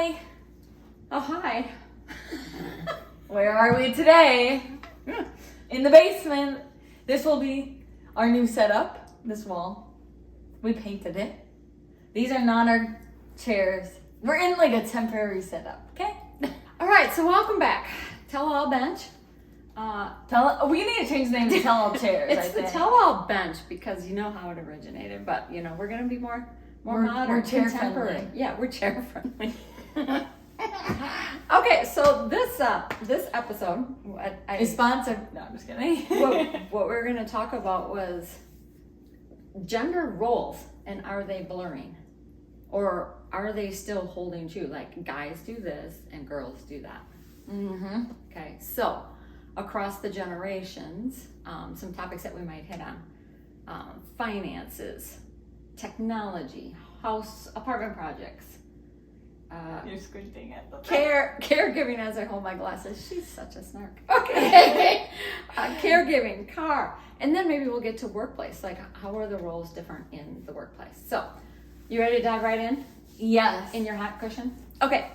Hi. Oh, hi. Where are we today? In the basement. This will be our new setup. This wall. We painted it. These are not our chairs. We're in like a temporary setup, okay? All right, so welcome back. Tell All Bench. We need to change the name to Tell All Chairs. It's the Tell All Bench because you know how it originated, but you know we're gonna be more modern, we're chair contemporary. friendly. Yeah, we're chair friendly. Okay, so this episode, Is sponsored. No, I'm just kidding. what we're gonna talk about was gender roles and are they blurring, or are they still holding true? Like guys do this and girls do that. Mm-hmm. Okay, so across the generations, some topics that we might hit on: finances, technology, apartment projects, You're squinting at the caregiving. As I hold my glasses, she's such a snark. Okay, caregiving, car, and then maybe we'll get to workplace. Like, how are the roles different in the workplace? So, you ready to dive right in? Yes. In your hot cushion? Okay.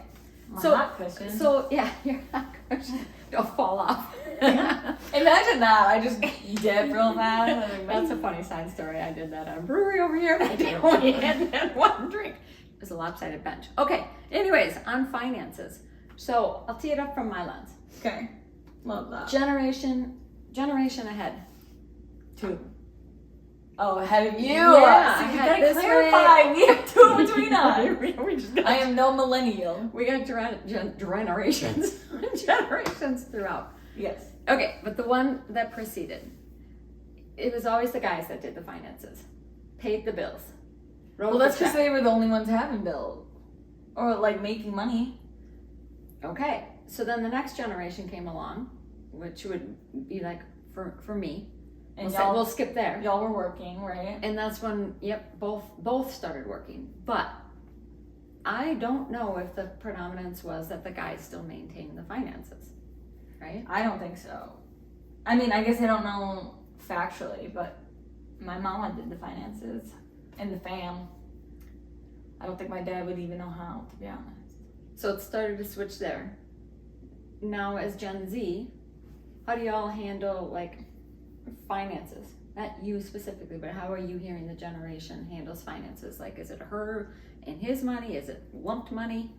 My hot cushion. So yeah, your hot cushion. Don't fall off. Imagine that. I just dip real fast. That's a funny side story. I did that at a brewery over here. I only had one drink. It was a lopsided bench. Okay. Anyways, on finances. So I'll tee it up from my lens. Okay. Love that. Generation ahead. 2. Oh, ahead of you. Yeah, So you ahead gotta this clarify. way. We have 2 between us. We just got, I am no millennial. we got generations. Generations throughout. Yes. Okay, but the one that preceded, it was always the guys that did the finances, paid the bills. Well, that's because they were the only ones having bills. Or like making money. Okay, so then the next generation came along, which would be like for me. And we'll skip there. Y'all were working, right? And that's when, both started working. But I don't know if the predominance was that the guys still maintained the finances, right? I don't think so. I mean, I guess I don't know factually, but my mama did the finances and the fam. I don't think my dad would even know how, to be honest. So it started to switch there. Now as Gen Z, how do y'all handle like finances? Not you specifically, but how are you hearing the generation handles finances? Like, is it her and his money? Is it lumped money?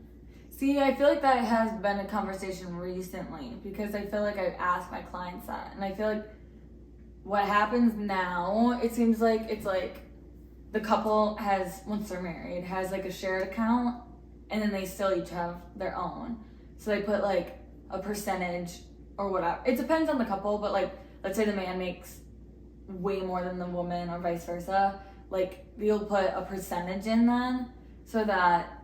See, I feel like that has been a conversation recently because I feel like I've asked my clients that, and I feel like what happens now, it seems like it's like the couple has, once they're married, has like a shared account, and then they still each have their own. So they put like a percentage or whatever. It depends on the couple, but like, let's say the man makes way more than the woman or vice versa, like you'll put a percentage in then so that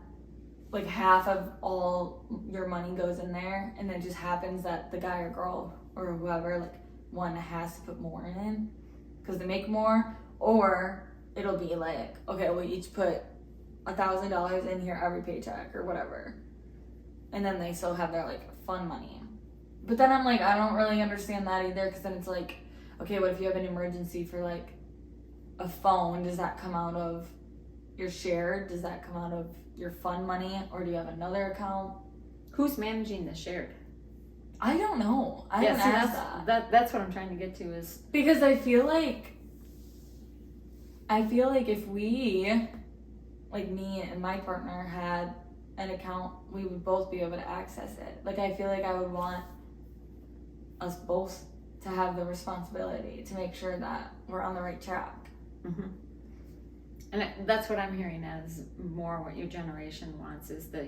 like half of all your money goes in there, and then it just happens that the guy or girl or whoever, like one has to put more in because they make more, or it'll be like, okay, we each put $1,000 in here every paycheck or whatever, and then they still have their like fun money. But then I'm like, I don't really understand that either, because then it's like, okay, what if you have an emergency for like a phone? Does that come out of your shared? Does that come out of your fun money, or do you have another account? Who's managing the shared? I don't know. I haven't asked that. That's what I'm trying to get to is because I feel like if we, like me and my partner, had an account, we would both be able to access it. Like, I feel like I would want us both to have the responsibility to make sure that we're on the right track. Mm-hmm. And that's what I'm hearing as more what your generation wants is the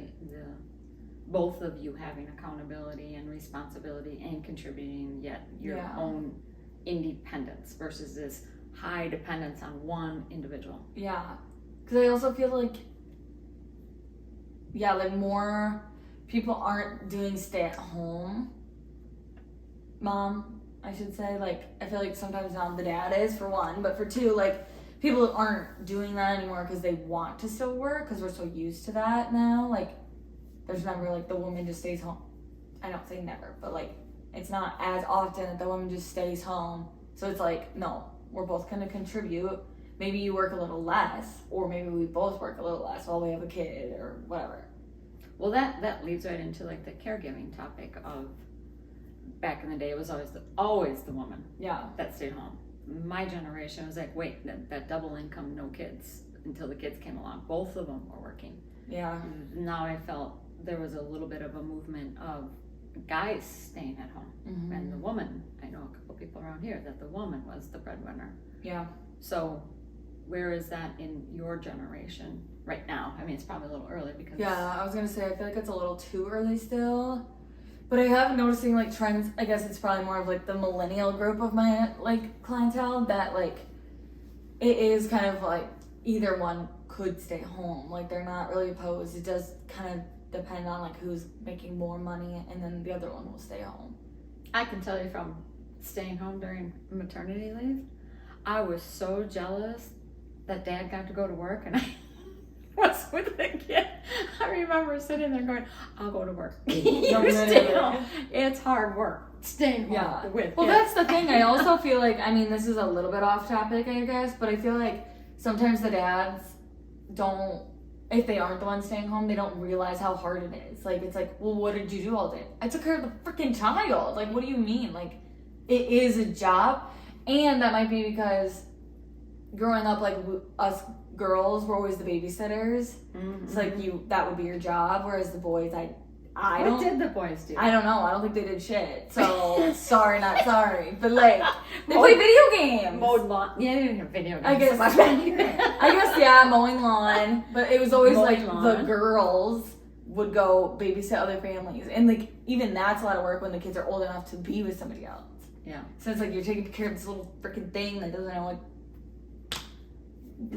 both of you having accountability and responsibility and contributing yet your own independence versus this high dependence on one individual. Yeah, because I also feel like like more people aren't doing stay-at-home mom, I should say. Like, I feel like sometimes now the dad is, for one, but for two, like, people aren't doing that anymore because they want to still work, because we're so used to that now. Like, there's never like the woman just stays home. I don't say never, but like it's not as often that the woman just stays home. So it's like, no, we're both gonna contribute. Maybe you work a little less, or maybe we both work a little less while we have a kid or whatever. Well, that leads right into like the caregiving topic of back in the day, it was always the woman Yeah. that stayed home. My generation was like, wait, that double income, no kids, until the kids came along. Both of them were working. Yeah. Now I felt there was a little bit of a movement of guys staying at home. Mm-hmm. And the woman, I know a couple people around here, that the woman was the breadwinner. Yeah. So where is that in your generation right now? I mean, it's probably a little early because... Yeah, I was going to say, I feel like it's a little too early still. But I have noticing like trends, I guess it's probably more of like the millennial group of my like clientele that like it is kind of like either one could stay home. Like they're not really opposed. It does kind of depend on like who's making more money, and then the other one will stay home. I can tell you from staying home during maternity leave, I was so jealous that Dad got to go to work and I was with the kid. I remember sitting there going, I'll go to work. You stay home. It's hard work staying home with Well, kids. that's the thing. I also feel like, I mean, this is a little bit off topic, I guess, but I feel like sometimes the dads don't, if they aren't the ones staying home, they don't realize how hard it is. Like, it's like, well, what did you do all day? I took care of the freaking child. Like, what do you mean? Like, it is a job. And that might be because growing up, like, us girls were always the babysitters. Mm-hmm. It's like that would be your job. Whereas the boys, I what don't. did the boys do? I don't know. I don't think they did shit. So sorry, not sorry. But like they play video games. Mowed lawn. Yeah, they didn't have video games. I guess. I guess yeah, mowing lawn. But it was always Mowing like lawn. the girls would go babysit other families, and like even that's a lot of work when the kids are old enough to be with somebody else. Yeah. So it's like you're taking care of this little freaking thing that doesn't know what.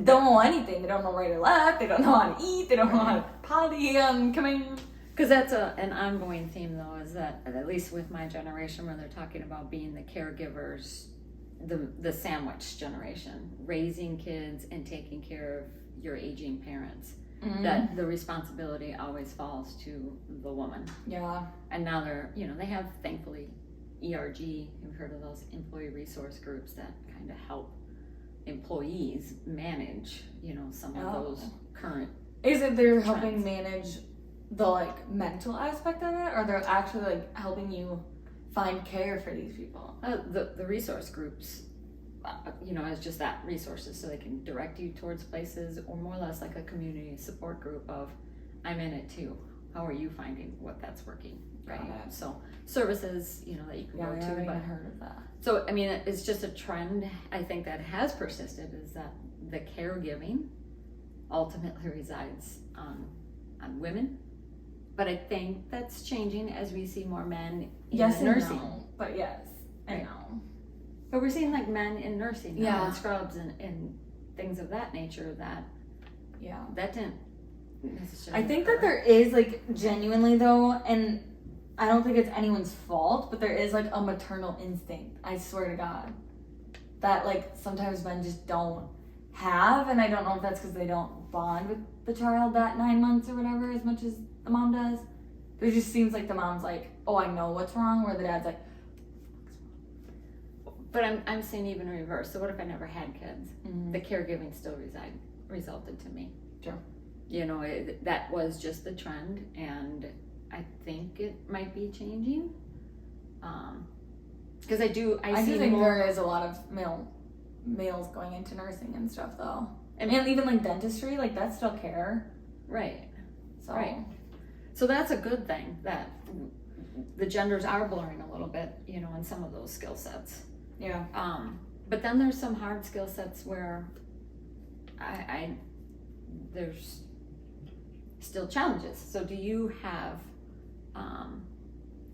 Don't know anything. They don't know right or left. They don't know how to eat. They don't know how to potty on command. Because that's an ongoing theme, though, is that at least with my generation, when they're talking about being the caregivers, the sandwich generation, raising kids and taking care of your aging parents, that the responsibility always falls to the woman. Yeah. And now they have, thankfully, ERG. You've heard of those employee resource groups that kind of help employees manage, some of those current. Is it they're trends. helping manage the like mental aspect of it, or they're actually like helping you find care for these people? The resource groups, as just that, resources, so they can direct you towards places, or more or less like a community support group of, I'm in it too. How are you finding what that's working, right? So services, that you can go I to. haven't even But heard of that. so, I mean, it's just a trend, I think, that has persisted, is that the caregiving ultimately resides on women. But I think that's changing as we see more men in nursing. No, but yes, I Right. know. But we're seeing like men in nursing, Yeah. and scrubs and things of that nature that didn't necessarily. I think that occur. there is like genuinely though, and I don't think it's anyone's fault, but there is like a maternal instinct, I swear to God, that like sometimes men just don't have, and I don't know if that's because they don't bond with the child that 9 months or whatever as much as the mom does. But it just seems like the mom's like, oh, I know what's wrong, where the dad's like, But I'm saying even reverse. So what if I never had kids? The caregiving still resulted to me. Sure. That was just the trend, and I think it might be changing. Because I do think more. there is a lot of males going into nursing and stuff though. And even like dentistry, like that's still care. Right. So. Right. So that's a good thing, that the genders are blurring a little bit, in some of those skill sets. Yeah. But then there's some hard skill sets where there's still challenges. So do you have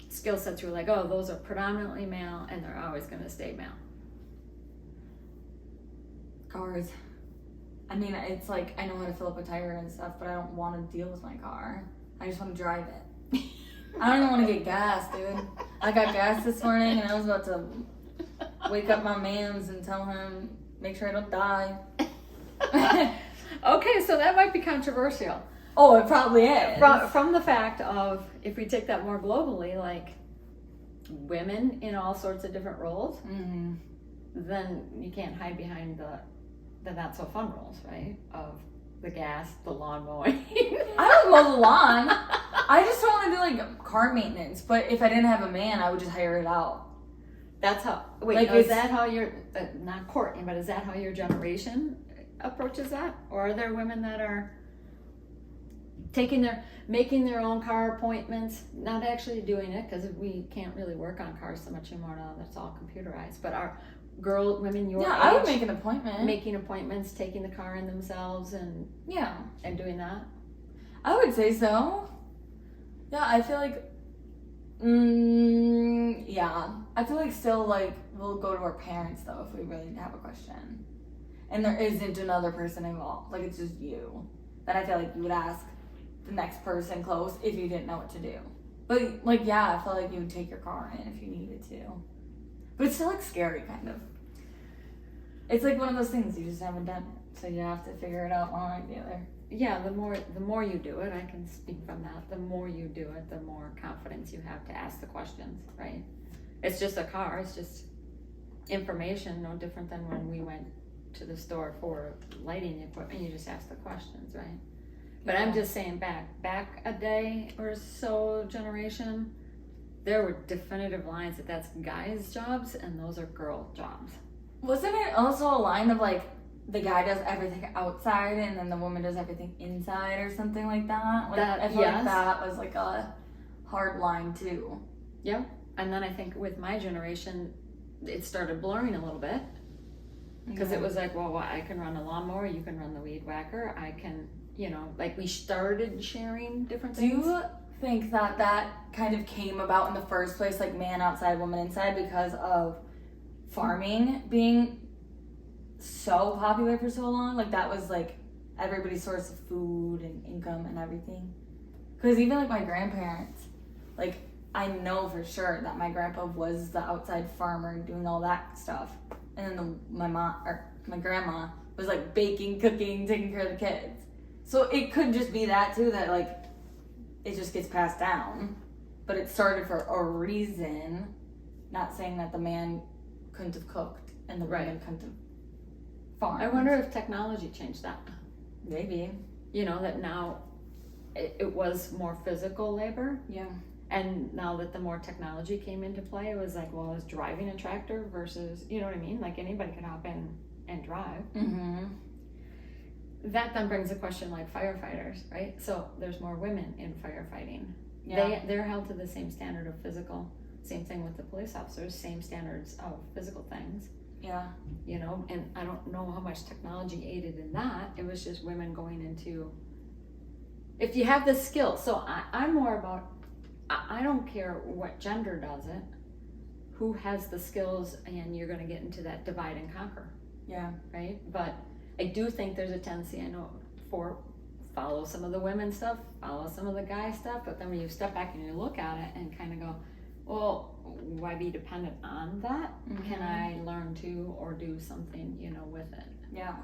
skill sets you're like, oh, those are predominantly male and they're always going to stay male? Cars. I mean, it's like, I know how to fill up a tire and stuff, but I don't want to deal with my car. I just want to drive it. I don't even want to get gas, dude. I got gas this morning and I was about to wake up my mans and tell him, make sure I don't die. Okay, so that might be controversial. Oh, it probably is. From the fact of, if we take that more globally, like women in all sorts of different roles, then you can't hide behind the not so fun roles, right? Of the gas, the lawn mowing. I don't mow the lawn. car maintenance. But if I didn't have a man, I would just hire it out. That's how, wait, Like, is that how your, not courting, but is that how your generation approaches that? Or are there women that are making their own car appointments, not actually doing it, because we can't really work on cars so much anymore now, that's all computerized, but are women your age, I would make an appointment. making appointments, taking the car in themselves and doing that? I would say so. Yeah, I feel like, I feel like still, like, we'll go to our parents, though, if we really have a question. And there isn't another person involved. Like, it's just you. Then I feel like you would ask the next person close if you didn't know what to do. But, like, I feel like you would take your car in if you needed to. But it's still, like, scary, kind of. It's, like, one of those things you just haven't done it. So you have to figure it out one way or the other. Yeah, the more you do it, I can speak from that. The more you do it, the more confidence you have to ask the questions, right? It's just a car. It's just information, no different than when we went to the store for lighting equipment. You just ask the questions, right? But I'm just saying back a day or so generation, there were definitive lines that's guys' jobs and those are girl jobs. Wasn't it also a line of, like, the guy does everything outside and then the woman does everything inside or something like that? Like, I feel like that was, like, a hard line, too. Yeah. And then I think with my generation, it started blurring a little bit. Because it was like, well, I can run a lawnmower, you can run the weed whacker, I can, like we started sharing different things. Do you think that kind of came about in the first place, like man outside, woman inside, because of farming being so popular for so long? Like that was like everybody's source of food and income and everything. Because even like my grandparents, like I know for sure that my grandpa was the outside farmer doing all that stuff. And then my grandma was like baking, cooking, taking care of the kids. So it could just be that too, that like it just gets passed down. But it started for a reason. Not saying that the man couldn't have cooked and the woman couldn't have farmed. I wonder if technology changed that. Maybe. That now it was more physical labor. Yeah. And now that the more technology came into play, it was like, well, I was driving a tractor versus, you know what I mean? Like anybody could hop in and drive. Mm-hmm. That then brings a question like firefighters, right? So there's more women in firefighting. Yeah. They're held to the same standard of physical. Same thing with the police officers, same standards of physical things. Yeah. And I don't know how much technology aided in that. It was just women going into, if you have the skill. So I'm more about, I don't care what gender does it, who has the skills, and you're going to get into that divide and conquer. Yeah. Right? But I do think there's a tendency, I know, for follow some of the women stuff, follow some of the guy stuff, but then when you step back and you look at it and kind of go, well, why be dependent on that? Mm-hmm. Can I learn to or do something, with it? Yeah.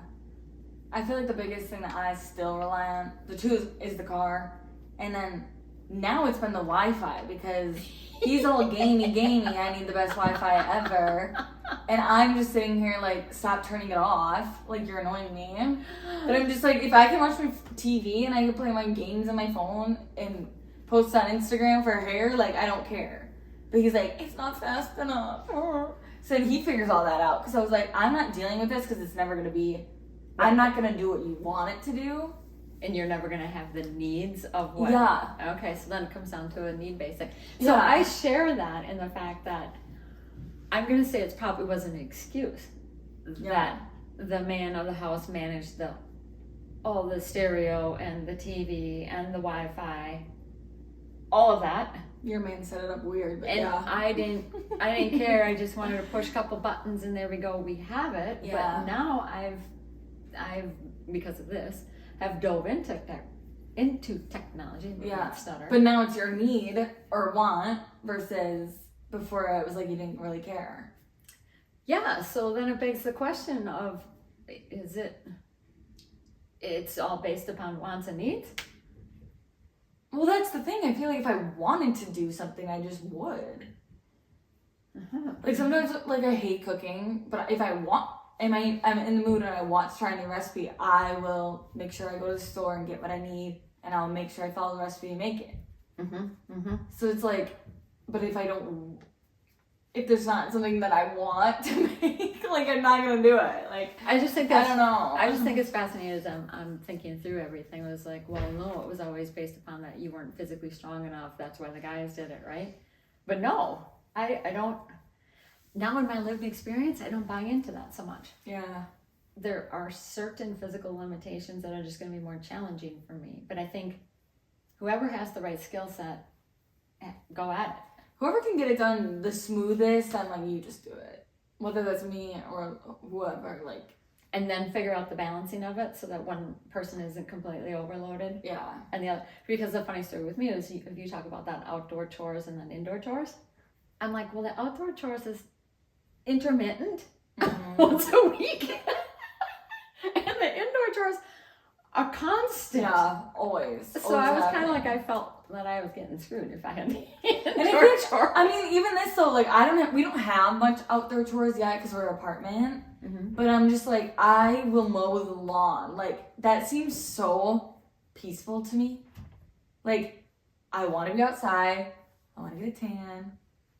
I feel like the biggest thing that I still rely on, the two is the car, and then now it's been the Wi-Fi because he's all gamey, I need the best Wi-Fi ever. And I'm just sitting here like, stop turning it off. Like, you're annoying me. But I'm just like, if I can watch my TV and I can play my games on my phone and post on Instagram for hair, like, I don't care. But he's like, it's not fast enough. So then he figures all that out. Because I was like, I'm not dealing with this because it's never going to be, I'm not going to do what you want it to do. And you're never going to have the needs of what? Yeah. Okay, so then it comes down to a need-based thing. So I share that in the fact that I'm going to say it probably was an excuse that the man of the house managed all the stereo and the TV and the Wi-Fi, all of that. Your man set it up weird, but and I didn't care. I just wanted to push a couple buttons and there we go. We have it. Yeah. But now I've because of this, have dove into technology. Yeah. Stutter. But now it's your need or want versus before it was like you didn't really care. Yeah. So then it begs the question of, it's all based upon wants and needs? Well, that's the thing. I feel like if I wanted to do something, I just would. Uh-huh. Like sometimes, like I hate cooking, but if I want, I'm in the mood and I want to try a new recipe, I will make sure I go to the store and get what I need, and I'll make sure I follow the recipe and make it. So it's like, but if there's not something that I want to make, like, I'm not gonna do it. Like, I just think I don't know. I just think it's fascinating as I'm thinking through everything. It was like, well, no, it was always based upon that you weren't physically strong enough. That's why the guys did it, right? But no, I don't. Now in my lived experience, I don't buy into that so much. Yeah. There are certain physical limitations that are just going to be more challenging for me. But I think whoever has the right skill set, go at it. Whoever can get it done the smoothest, I'm like, you just do it. Whether that's me or whoever, like. And then figure out the balancing of it so that one person isn't completely overloaded. Yeah. And the other, because the funny story with me is if you talk about that outdoor chores and then indoor chores, I'm like, well, the outdoor chores is intermittent once a week. And the indoor chores are constant. Yeah, always. So I was kind of like, I felt that I was getting screwed if I had the And indoor chores. I mean, even this though, like, we don't have much outdoor chores yet because we're an apartment. But I'm just like, I will mow the lawn. Like, that seems so peaceful to me. Like, I want to be outside. I want to get a tan.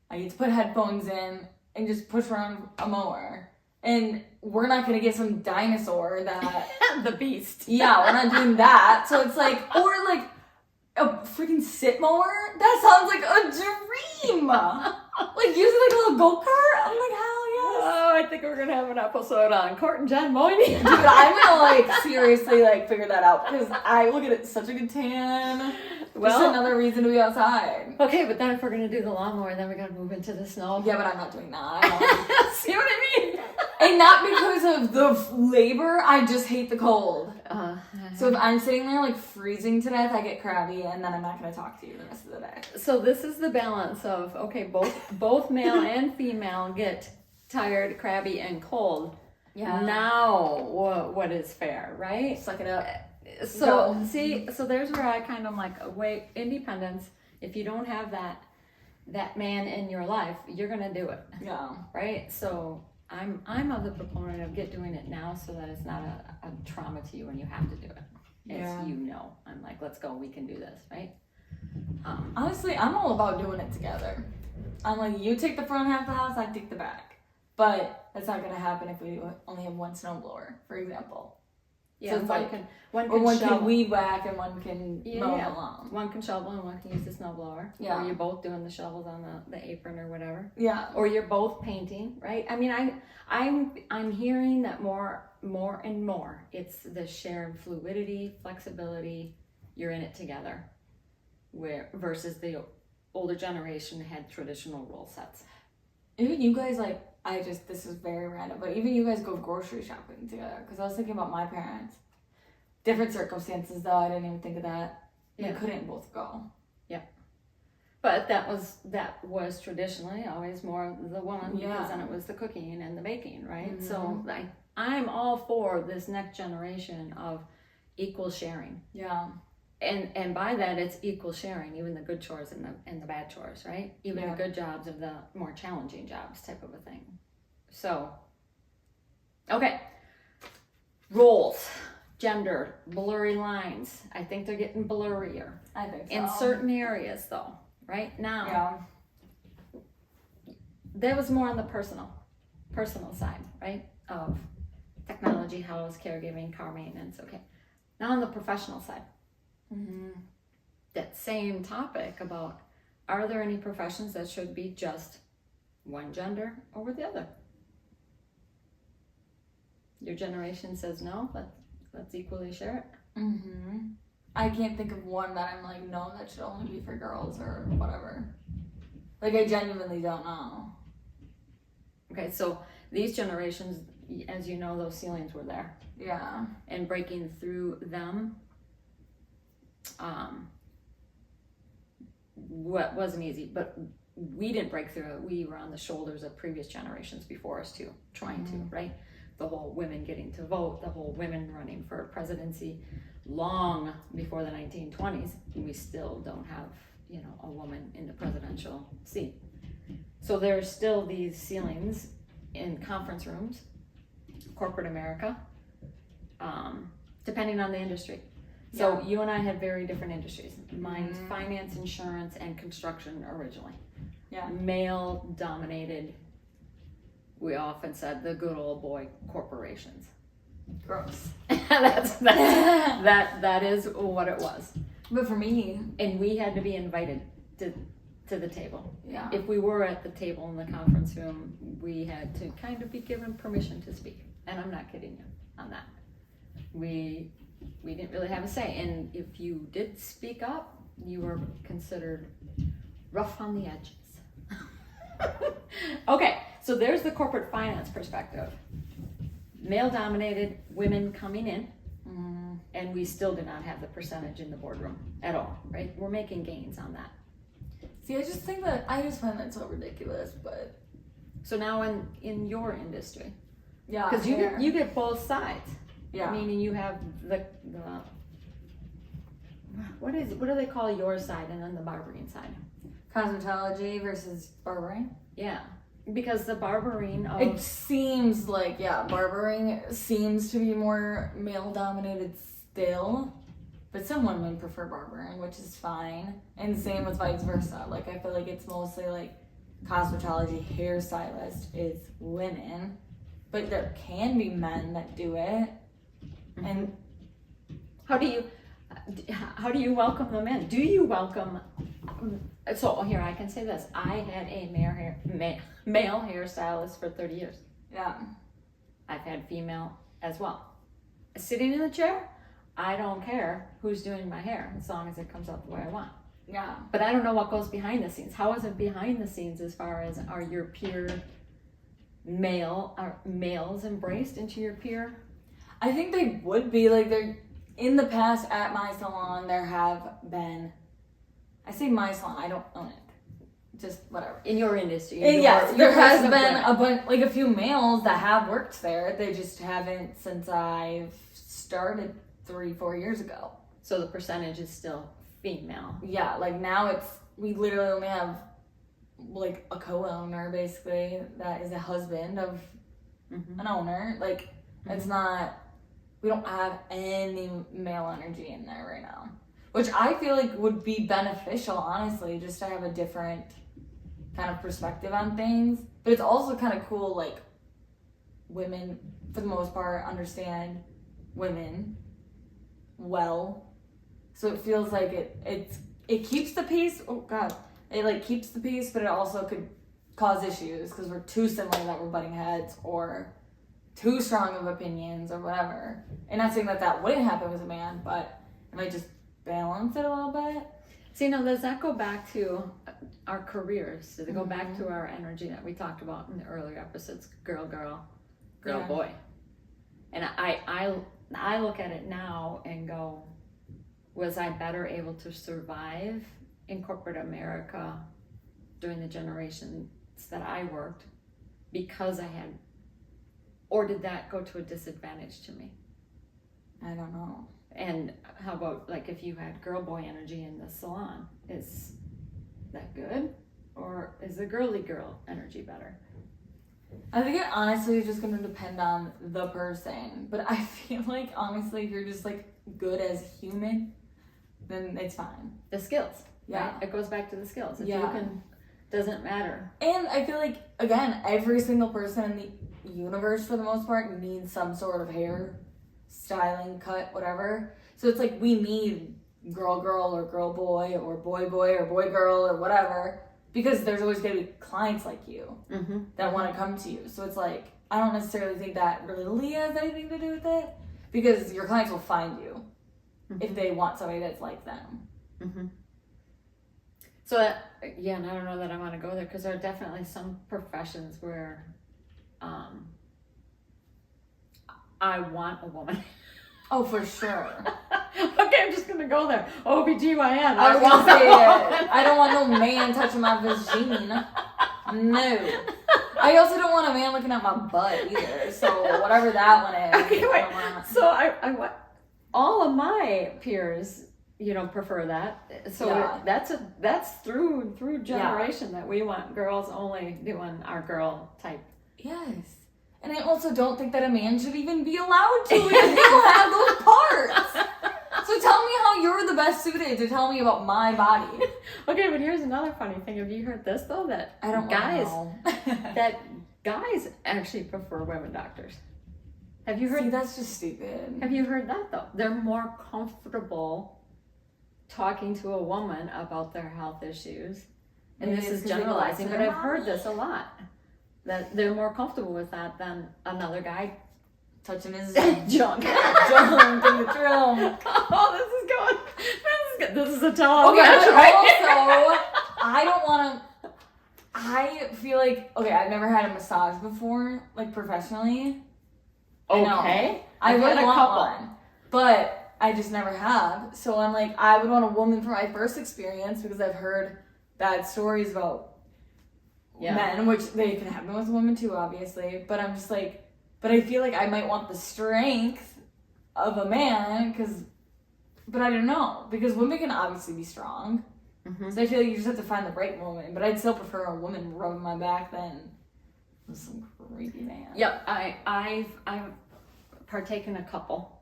I get to put headphones in and just push around a mower. And we're not going to get some dinosaur that... The beast. Yeah, we're not doing that. So it's like, or like a freaking sit mower? That sounds like a dream. Like using like a little go-kart? I'm like, hell yes. Oh, I think we're going to have an episode on Court and Jen mowing. Dude, I'm going to like seriously like figure that out because I will get such a good tan. Well, just another reason to be outside. Okay, but then if we're going to do the lawnmower, then we got to move into the snow. Yeah, but I'm not doing that. See what I mean? And not because of the labor, I just hate the cold. So if I'm sitting there like freezing to death, I get crabby and then I'm not going to talk to you the rest of the day. So this is the balance of, okay, both male and female get tired, crabby, and cold. Yeah. Now, what is fair, right? Suck it up. So, see, so there's where I kind of like, wait, independence, if you don't have that man in your life, you're going to do it. Yeah. Right? So I'm of the proponent of doing it now so that it's not a trauma to you when you have to do it. Yeah. It's, I'm like, let's go, we can do this, right? Honestly, I'm all about doing it together. I'm like, you take the front half of the house, I take the back. But that's not going to happen if we only have one snowblower, for example. Yeah, so it's one like, can can weed whack and one can mow the lawn. One can shovel and one can use the snowblower. Yeah. Or you're both doing the shovels on the apron or whatever. Yeah. Or you're both painting, right? I mean, I'm hearing that more and more. It's the shared fluidity, flexibility. You're in it together. Versus the older generation had traditional rule sets. Even you guys, like, this is very random, but even you guys go grocery shopping together. Because I was thinking about my parents. Different circumstances, though. I didn't even think of that. Yeah. They couldn't both go. Yeah. But that was traditionally always more the woman, because then it was the cooking and the baking, right? Mm-hmm. So I'm all for this next generation of equal sharing. Yeah. And by that, it's equal sharing, even the good chores and the bad chores, right? Even the good jobs of the more challenging jobs type of a thing. So, okay. Roles, gender, blurry lines. I think they're getting blurrier. I think so. In certain areas, though, right? Now, there was more on the personal side, right? Of technology, house, caregiving, car maintenance, okay. Now on the professional side. Mm-hmm. That same topic about, are there any professions that should be just one gender over the other? Your generation says no, let's equally share it. Mm-hmm. I can't think of one that I'm like, no, that should only be for girls or whatever. Like, I genuinely don't know. Okay, so these generations, as you know, those ceilings were there. Yeah. And breaking through them, what wasn't easy, but we didn't break through it. We were on the shoulders of previous generations before us too, trying to, right? The whole women getting to vote, the whole women running for presidency, long before the 1920s, we still don't have, a woman in the presidential seat. So there's still these ceilings in conference rooms, corporate America, depending on the industry. So you and I had very different industries. Mine's finance, insurance, and construction originally. Yeah. Male dominated, we often said, the good old boy corporations. Gross. that is what it was. But for me, and we had to be invited to the table. Yeah. If we were at the table in the conference room, we had to kind of be given permission to speak. And I'm not kidding you on that. We didn't really have a say. And if you did speak up, you were considered rough on the edges. Okay, so there's the corporate finance perspective. Male dominated, women coming in, and we still do not have the percentage in the boardroom at all, right? We're making gains on that. See, I just find that so ridiculous, but. So now in your industry, Yeah. because you get both sides. Yeah. Meaning you have the what do they call your side and then the barbering side? Cosmetology versus barbering. Yeah. Because the barbering of It seems like, barbering seems to be more male dominated still. But some women prefer barbering, which is fine. And same with vice versa. Like, I feel like it's mostly like cosmetology hairstylist is women. But there can be men that do it. And how do you welcome them in? Do you welcome? So here I can say this: I had a male hairstylist for 30 years. yeah, I've had female as well. Sitting in the chair, I don't care who's doing my hair as long as it comes out the way I want. yeah. But I don't know what goes behind the scenes. How is it behind the scenes as far as are your peer males embraced into your peer? I think they would be like they're in the past at my salon. There have been. I say my salon. I don't own it. Just whatever. In your industry. Yes, there has been a few males that have worked there. They just haven't since I've started 3-4 years ago. So the percentage is still female. Yeah, like now we literally only have like a co-owner basically that is a husband of an owner. Like it's not. We don't have any male energy in there right now, which I feel like would be beneficial, honestly, just to have a different kind of perspective on things. But it's also kind of cool, like women, for the most part, understand women well, so it feels like it keeps the peace. Oh God, it like keeps the peace, but it also could cause issues because we're too similar that we're butting heads or too strong of opinions or whatever. And not saying that wouldn't happen with a man, but it might just balance it a little bit. See, now does that go back to our careers? Does it go back to our energy that we talked about in the earlier episodes? Girl, boy. And I look at it now and go, was I better able to survive in corporate America during the generations that I worked because I had, or did that go to a disadvantage to me? I don't know. And how about like if you had girl boy energy in the salon, is that good? Or is the girly girl energy better? I think it honestly is just going to depend on the person. But I feel like honestly, if you're just like good as human, then it's fine. The skills. Yeah. Right? It goes back to the skills. If you can, doesn't matter. And I feel like, again, every single person in the universe for the most part needs some sort of hair styling, cut, whatever. So it's like we need girl or girl boy or boy or boy girl or whatever, because there's always going to be clients like you that want to come to you. So it's like, I don't necessarily think that really has anything to do with it, because your clients will find you if they want somebody that's like them. So that, and I don't know that I want to go there, because there are definitely some professions where I want a woman. Oh, for sure. Okay, I'm just gonna go there. OBGYN. I was gonna say it. I don't want no man touching my vagina. No. I also don't want a man looking at my butt either. So whatever that one is. Okay, wait. So I want all of my peers, prefer that. So that's through generation that we want girls only doing our girl type. Yes. And I also don't think that a man should even be allowed to if they don't have those parts. So So tell me how you're the best suited to tell me about my body. Okay, but here's another funny thing. Have you heard this though? That I don't guys know. that guys actually prefer women doctors. Have you heard? See, that's just stupid. Have you heard that though? They're more comfortable talking to a woman about their health issues. And Maybe this it's is 'cause they go generalizing, to but their I've heard mommy. this a lot. That they're more comfortable with that than another guy Touching his junk. junk in the drill. Oh, this is a tell-all Okay, match, but right? also, I don't want to. I feel like I've never had a massage before, like professionally. I know. Okay. I I've would had a want couple. one, but I just never have. So I'm like, I would want a woman for my first experience because I've heard bad stories about men, which they can happen with women too, obviously. But I'm just like, but I feel like I might want the strength of a man but I don't know, because women can obviously be strong. Mm-hmm. So I feel like you just have to find the right woman. But I'd still prefer a woman rubbing my back than some creepy man. Yep, I've partaken in a couple,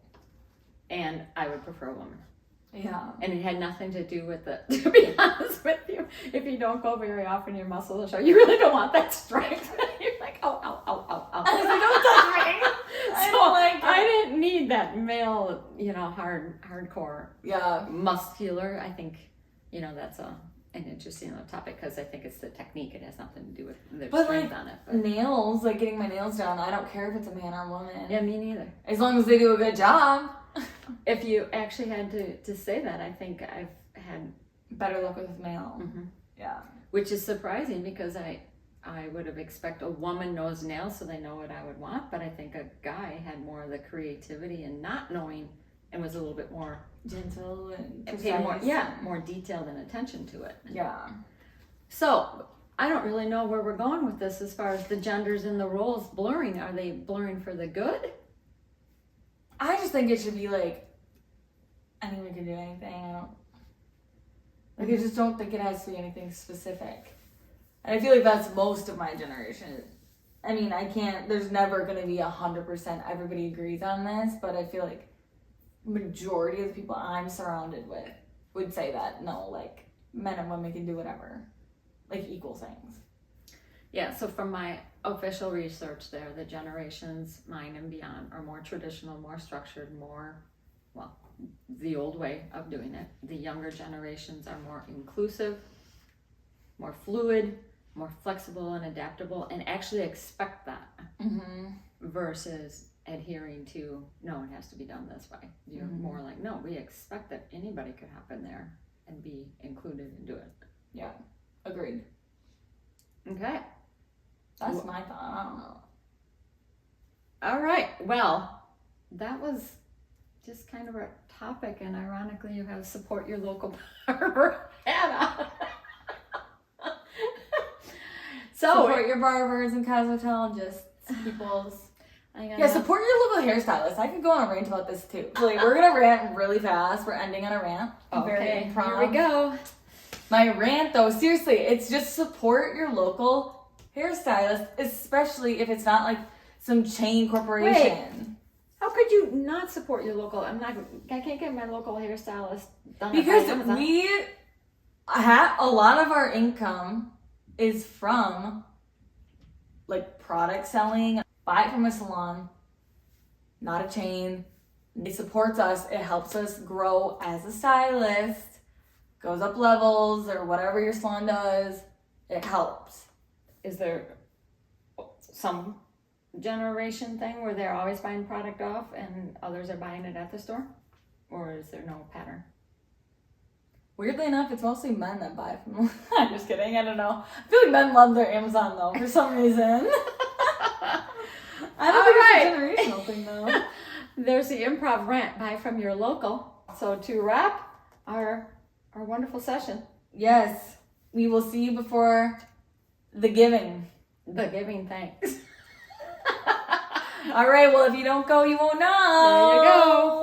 and I would prefer a woman. Yeah. And it had nothing to do with it, to be honest with you. If you don't go very often, your muscles will show. You really don't want that strength. You're like, ow, ow, ow, ow, ow. I was like, don't touch me. I don't like it. I didn't need that male, hardcore, Yeah. muscular. I think, that's an interesting little topic because I think it's the technique. It has nothing to do with the strength on it. But Nails, like getting my nails done, I don't care if it's a man or a woman. yeah, me neither. As long as they do a good job. If you actually had to say that, I think I've had Better luck with male. Mm-hmm. Yeah. Which is surprising because I would have expected a woman knows nails, so they know what I would want. But I think a guy had more of the creativity and not knowing, and was a little bit more Gentle and paid more, precise. more detailed and attention to it. Yeah. So I don't really know where we're going with this as far as the genders and the roles blurring. Are they blurring for the good? I just think it should be like anyone can do anything. I just don't think it has to be anything specific. And I feel like that's most of my generation. I mean, there's never going to be 100% everybody agrees on this, but I feel like majority of the people I'm surrounded with would say that, no, like, men and women can do whatever. Like, equal things. Yeah, so from my official research there, the generations, mine and beyond, are more traditional, more structured, the old way of doing it. The younger generations are more inclusive, more fluid, more flexible and adaptable, and actually expect that versus adhering to, no, it has to be done this way. You're more like, no, we expect that anybody could hop in there and be included and do it. Yeah, agreed. Okay. That's my thought. I don't know. All right. Well, that was just kind of a topic, and ironically, you have support your local barber hat on. Support your barbers and cosmetologists, peoples. Yeah, support your local hairstylist. I could go on a rant about this too. Like, we're gonna rant really fast. We're ending on a rant. Okay, here we go. My rant, though, seriously, it's just support your local hairstylist, especially if it's not like some chain corporation. Wait. How could you not support your local? I can't get my local hairstylist done because by Amazon. a lot of our income is from like product selling. Buy it from a salon, not a chain. It supports us. It helps us grow as a stylist. Goes up levels or whatever your salon does. It helps. Is there some generation thing where they're always buying product off and others are buying it at the store? Or is there no pattern? Weirdly enough, it's mostly men that buy from. I'm just kidding. I don't know. I feel like men love their Amazon though for some reason. I don't think it's a generational thing though. There's the improv rant. Buy from your local. So to wrap our wonderful session. Yes, we will see you before the giving. The giving thanks. All right. Well, if you don't go, you won't know. There you go.